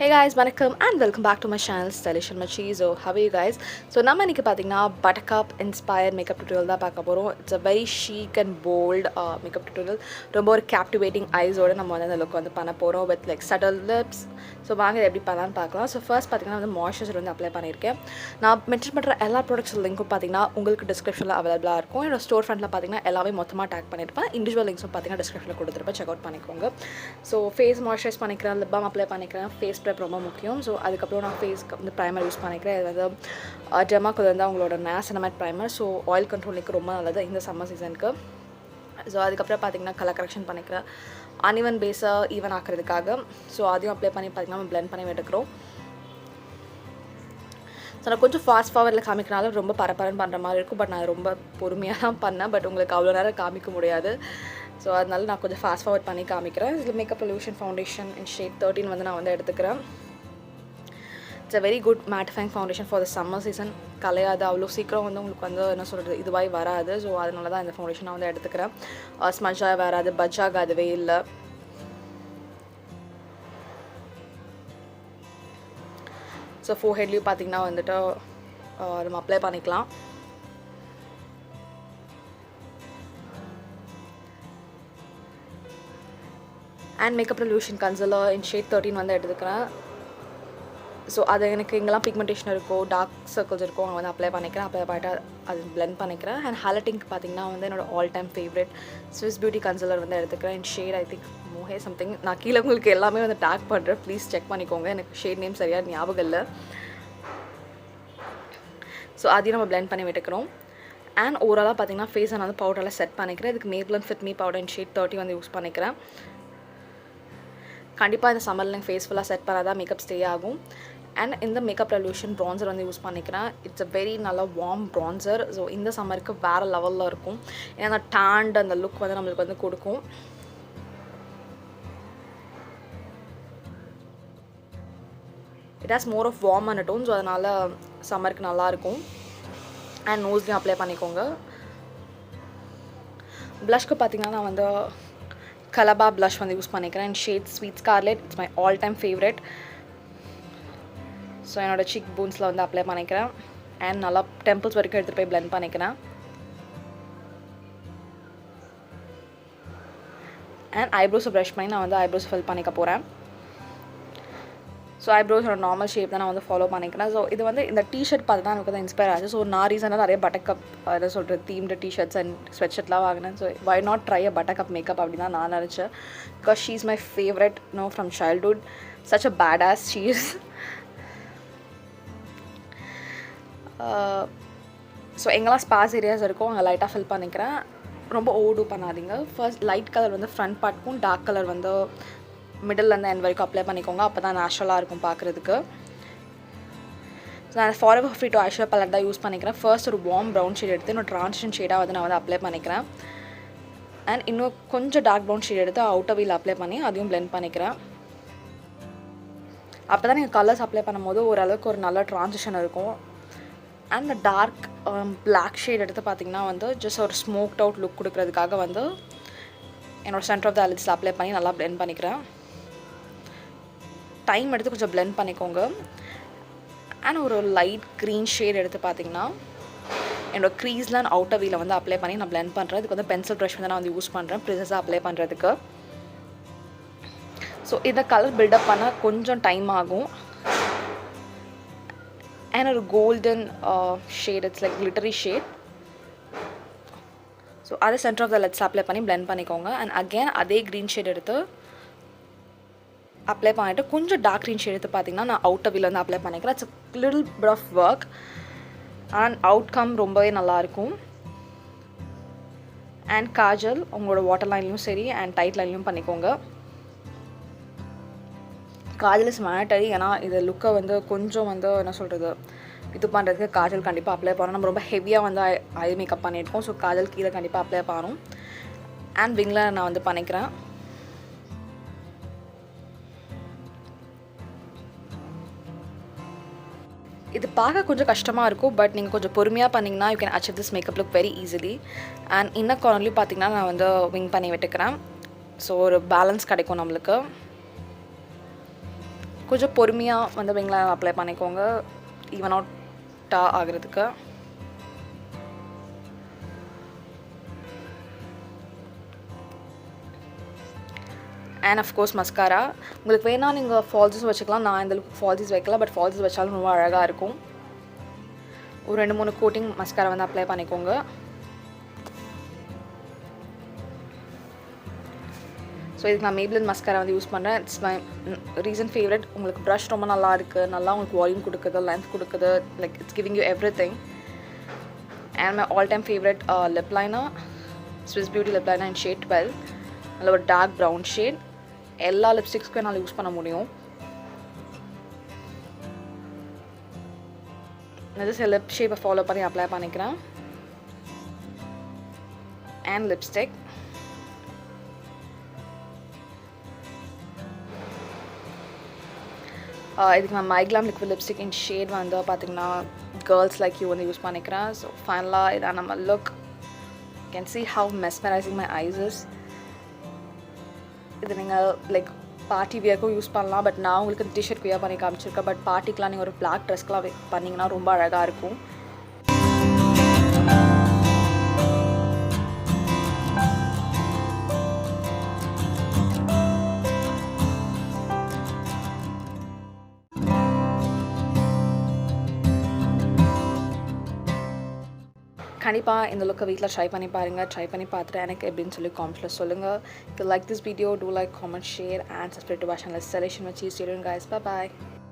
Hey guys, welcome and welcome back to my channel Stylish and Machi. So how are you guys? So நம்ம இன்னைக்கு பாத்தீங்கன்னா Buttercup inspired makeup tutorial தான் பார்க்க போறோம். It's a very chic and bold makeup tutorial. ரொம்ப ஒரு captivating eyes ஓட நம்ம வந்து அந்த look வந்து பண்ண போறோம் with like subtle lips. So வாங்க இத எப்படி பண்ணலாம்னு பார்க்கலாம். So first பாத்தீங்கன்னா வந்து moisturizer வந்து அப்ளை பண்ணிருக்கேன். நான் மென்ஷன் பண்ற எல்லா ப்ராடக்ட்ஸ் லிங்க்கும் பாத்தீங்கன்னா உங்களுக்கு descriptionல அவேலபிளா இருக்கும். என்னோட ஸ்டோர் ஃப்ரண்ட்ல பாத்தீங்கன்னா எல்லாமே மொத்தமா டாக் பண்ணிருப்பேன். இண்டிவிஜுவல் லிங்க்ஸும் பாத்தீங்கன்னா descriptionல கொடுத்திருப்பேன். செக் அவுட் பண்ணிக்கோங்க. So face moisturize பண்ணிக்கிறேன், lip balm அப்ளை பண்ணிக்கிறேன். Face prep ரொம்ப முக்கியம். ஸோ அதுக்கப்புறம் நான் ஃபேஸ்க்கு வந்து ப்ரைமர் யூஸ் பண்ணிக்கிறேன். இது வந்து டெர்மாக்கு வந்து அவங்களோட Niacinamide ப்ரைமர். ஸோ ஆயில் கண்ட்ரோலுக்கு ரொம்ப நல்லது இந்த சம்மர் சீசனுக்கு. ஸோ அதுக்கப்புறம் பார்த்திங்கன்னா கலர் கரெக்ஷன் பண்ணிக்கிறேன் அன்இவன் பேஸை ஈவன் ஆக்கிறதுக்காக. ஸோ அதையும் அப்ளை பண்ணி பார்த்திங்கன்னா நம்ம பிளெண்ட் பண்ணி விட்டுக்கிறோம். ஸோ நான் கொஞ்சம் ஃபாஸ்ட் ஃபார்வர்டில் காமிக்கிறனால ரொம்ப பரபரன்னு பண்ணுற மாதிரி இருக்கும். பட் நான் ரொம்ப பொறுமையாக தான் பண்ணேன். பட் உங்களுக்கு அவ்வளோ நேரம் காமிக்க முடியாது. ஸோ அதனால நான் கொஞ்சம் ஃபாஸ்ட் ஃபார்வர்ட் பண்ணி காமிக்கிறேன். இதில் மேக்கப் ரெவல்யூஷன் ஃபவுண்டேஷன் இன் ஷேட் 13 வந்து நான் வந்து எடுத்துக்கிறேன். It's a very good mattifying foundation for the summer season. கலையாது அவ்வளோ சீக்கிரம் வந்து உங்களுக்கு வந்து என்ன சொல்கிறது இதுவாகி வராது. ஸோ அதனால தான் இந்த ஃபவுண்டேஷன் நான் வந்து எடுத்துக்கிறேன். ஸ்மஜ்ஜாக வராது, பஜ்ஜாகாதுவே இல்லை. ஸோ ஃபோர்ஹெட்லேயும் பார்த்திங்கன்னா வந்துட்டு நம்ம அப்ளை பண்ணிக்கலாம். And makeup revolution concealer in shade 13 வந்து எடுத்துக்கிறேன். ஸோ அது எனக்கு எங்கெல்லாம் பிக்மெண்டேஷன் இருக்கோ, டார்க் சர்க்கிள்ஸ் இருக்கோ அங்கே வந்து அப்ளை பண்ணிக்கிறேன். அப்ளை பண்ணிட்டு அது பிளெண்ட் பண்ணிக்கிறேன். அண்ட் ஹைலைட்டிங்க்கு பார்த்திங்கன்னா வந்து என்னோட all time favourite Swiss beauty concealer வந்து எடுத்துக்கிறேன். இன் ஷேட் ஐ திங்க் மோஹே சம்திங். நான் கீழே உங்களுக்கு எல்லாமே வந்து டேக் பண்ணுறேன், ப்ளீஸ் செக் பண்ணிக்கோங்க. எனக்கு ஷேட் நேம் சரியாக ஞாபகம் இல்லை. ஸோ அதையும் நம்ம பிளெண்ட் பண்ணி விட்டுக்கிறோம். அண்ட் ஓவராலாக பார்த்திங்கன்னா ஃபேஸை நான் வந்து பவுடரில் செட் பண்ணிக்கிறேன். இதுக்கு Maybelline Fit Me பவுடர் இன் ஷேட் 30 வந்து யூஸ் பண்ணிக்கிறேன். கண்டிப்பாக இந்த சம்மரில் எனக்கு ஃபேஸ் ஃபுல்லாக செட் பண்ணால் தான் மேக்கப் ஸ்டே ஆகும். அண்ட் இந்த மேக்கப் ரெவல்யூஷன் ப்ரான்சர் வந்து யூஸ் பண்ணிக்கிறேன். இட்ஸ் அ வெரி நல்ல வார்ம் ப்ரான்சர். ஸோ இந்த சம்மருக்கு வேறு லெவலில் இருக்கும். ஏன்னா அந்த டேண்ட் அந்த லுக் வந்து நம்மளுக்கு வந்து கொடுக்கும். It has more of warm and tone. So அதனால் சம்மருக்கு நல்லாயிருக்கும். அண்ட் நோஸ்லையும் அப்ளை பண்ணிக்கோங்க. ப்ளஷ்க்கு பார்த்திங்கன்னா நான் வந்து கலபா ப்ளஷ் வந்து யூஸ் பண்ணிக்கிறேன். Shade sweet scarlet. It's my all time favourite. So என்னோடய சிக் போன்ஸில் வந்து அப்ளை பண்ணிக்கிறேன். அண்ட் நல்லா டெம்பிள்ஸ் வரைக்கும் எடுத்துகிட்டு போய் பிளெண்ட் பண்ணிக்கிறேன். அண்ட் ஐப்ரோஸை ப்ரஷ் பண்ணி நான் வந்து ஐப்ரோஸ் ஃபில் பண்ணிக்க போகிறேன். ஸோ ஐப்ரோஸோட நார்மல் ஷேப் தான் நான் வந்து ஃபாலோ பண்ணிக்கிறேன். ஸோ இது வந்து இந்த டிஷர்ட் பார்த்து தான் எனக்கு வந்து இன்ஸ்பயர் ஆச்சு. ஸோ நான் ரீசனாக நிறைய பட்டர்கப் என்ன சொல்கிறது தீம்டு டிஷர்ட்ஸ் அண்ட் ஸ்வெட் ஷர்ட்லாம் வாங்கினேன். So why not try a buttercup makeup அப்படின்னு தான் நான் நினச்சேன். Because she is my favourite from childhood. Such a bad ass she is. So எங்கெல்லாம் ஸ்பாஸ் ஏரியாஸ் இருக்கோ அங்கே லைட்டாக ஃபில் பண்ணிக்கிறேன். ரொம்ப ஓடு பண்ணாதீங்க. ஃபர்ஸ்ட் லைட் கலர் வந்து ஃப்ரண்ட் பார்ட்க்கும், டார்க் கலர் வந்து மிடில்லேருந்து எண்ட் வரைக்கும் அப்ளை பண்ணிக்கோங்க. அப்போ தான் நேச்சுரலாக இருக்கும் பார்க்குறதுக்கு. ஸோ நான் forever free to eyeshadow ballot தான் யூஸ் பண்ணிக்கிறேன். ஃபர்ஸ்ட் ஒரு வார்ம் ப்ரௌன் ஷேட் எடுத்து இன்னும் ட்ரான்சிஷன் ஷேடாக வந்து நான் வந்து அப்ளை பண்ணிக்கிறேன். அண்ட் இன்னும் கொஞ்சம் டார்க் ப்ரௌன் ஷேட் எடுத்து அவுட்டர் வீல் அப்ளை பண்ணி அதையும் பிளெண்ட் பண்ணிக்கிறேன். அப்போ தான் நீங்கள் கலர்ஸ் அப்ளை பண்ணும்போது ஓரளவுக்கு ஒரு நல்ல ட்ரான்சிஷன் இருக்கும். அண்ட் இந்த டார்க் பிளாக் ஷேட் எடுத்து பார்த்திங்கன்னா வந்து ஜஸ்ட் ஒரு ஸ்மோக்ட் அவுட் லுக் கொடுக்குறதுக்காக வந்து என்னோடய சென்டர் ஆஃப் த ஐலிட்ஸில் அப்ளை பண்ணி நல்லா பிளெண்ட் பண்ணிக்கிறேன். டைம் எடுத்து கொஞ்சம் பிளெண்ட் பண்ணிக்கோங்க. அண்ட் ஒரு லைட் க்ரீன் ஷேட் எடுத்து பார்த்திங்கன்னா என்னோடய க்ரீஸில் அண்ட் அவுட்டர் வீல வந்து அப்ளை பண்ணி நான் பிளெண்ட் பண்ணுறேன். இதுக்கு வந்து பென்சில் ப்ரஷ் வந்து நான் வந்து யூஸ் பண்ணுறேன் ப்ரிசஸாக அப்ளை பண்ணுறதுக்கு. ஸோ இதை கலர் பில்டப் பண்ண கொஞ்சம் டைம் ஆகும். அண்ட் ஒரு golden shade, it's like glittery shade. So அதை centre of the lids apply பண்ணி பிளெண்ட் பண்ணிக்கோங்க. அண்ட் அகெயின் அதே க்ரீன் ஷேட் எடுத்து அப்ளை பண்ணிவிட்டு கொஞ்சம் டார்க் க்ரீன் ஷேட் எடுத்து பார்த்திங்கன்னா நான் அவுட்டர் வீல் வந்து அப்ளை பண்ணிக்கிறேன். It's a little bit of work and outcome ரொம்பவே நல்லாயிருக்கும். அண்ட் காஜல் உங்களோட வாட்டர் லைன்லையும் சரி அண்ட் டைட் லைன்லையும் பண்ணிக்கோங்க. Kajal is mandatory. ஏன்னா இது லுக்கை வந்து கொஞ்சம் வந்து என்ன சொல்கிறது இது பண்ணுறதுக்கு காஜல் கண்டிப்பாக அப்ளை பண்ணணும். நம்ம ரொம்ப ஹெவியாக வந்து ஐ மேக்கப் பண்ணியிருக்கோம். ஸோ காஜல் கீழே கண்டிப்பாக அப்ளை பண்ணணும். அண்ட் விங்கில் நான் வந்து பண்ணிக்கிறேன். இது பார்க்க கொஞ்சம் கஷ்டமாக இருக்கும். பட் நீங்கள் கொஞ்சம் பொறுமையாக பண்ணிங்கன்னா you can achieve this makeup look very easily. And inner கார்னர்லையும் பார்த்திங்கன்னா நான் வந்து விங் பண்ணி விட்டுக்கிறேன். ஸோ ஒரு பேலன்ஸ் கிடைக்கும் நம்மளுக்கு. கொஞ்சம் பொறுமையாக வந்து MyGlamm அப்ளை பண்ணிக்கோங்க ஈவன் அவுட்டா ஆகிறதுக்கு. And of course mascara. உங்களுக்கு வேணால் நீங்கள் ஃபால்ஸஸ் வச்சுக்கலாம். நான் இந்தளவுக்கு ஃபால்ஸஸ் வைக்கலாம், பட் ஃபால்ஸஸ் வச்சாலும் ரொம்ப அழகாக இருக்கும். ஒரு 2-3 கோட்டிங் மஸ்காரா வந்து அப்ளை பண்ணிக்கோங்க. ஸோ இதுக்கு நான் Maybelline மஸ்காரா வந்து யூஸ் பண்ணுறேன். It's my recent favourite. உங்களுக்கு ப்ரஷ் ரொம்ப நல்லா இருக்குது, நல்லா உங்களுக்கு வால்யூம் கொடுக்குது, லென்த் கொடுக்குது, like it's giving you every thing. And my all time favourite lip liner, Swiss beauty lip liner in shade 12. நல்ல ஒரு டார்க் ப்ரௌன் ஷேட். எல்லா லிப்ஸ்டிக்ஸ்க்கும் என்னால் யூஸ் பண்ண முடியும். நான் லிப் ஷேப்பை ஃபாலோ பண்ணி அப்ளை பண்ணிக்கிறேன். And lipstick. இதுக்கு நான் MyGlamm லிக்விட் லிப்ஸ்டிக் இன் ஷேட் வந்து பார்த்திங்கன்னா கேர்ள்ஸ் லைக் யூ வந்து யூஸ் பண்ணிக்கிறேன். ஸோ ஃபைனலாக இதான் நம்ம look. Can see how mesmerizing my eyes is. இது நீங்கள் லைக் பார்ட்டி வியர்க்கும் யூஸ் பண்ணலாம், பட் நான் உங்களுக்கு டிஷர்ட் வியர் பண்ணி காமிச்சிருக்கேன். பட் பார்ட்டிக்கெலாம் நீங்கள் ஒரு பிளாக் ட்ரெஸ்க்கெலாம் பண்ணிங்கன்னா ரொம்ப அழகாக இருக்கும். கண்டிப்பாக இந்த லுக்கை வீட்டில் ட்ரை பண்ணி பாருங்கள். ட்ரை பண்ணி பார்த்துட்டு எனக்கு எப்படின்னு சொல்லி காமெண்ட்ஸில் சொல்லுங்கள். If you like this video, do like, comment, share and subscribe to our channel. Celebration with Cheese. See you guys. Bye bye.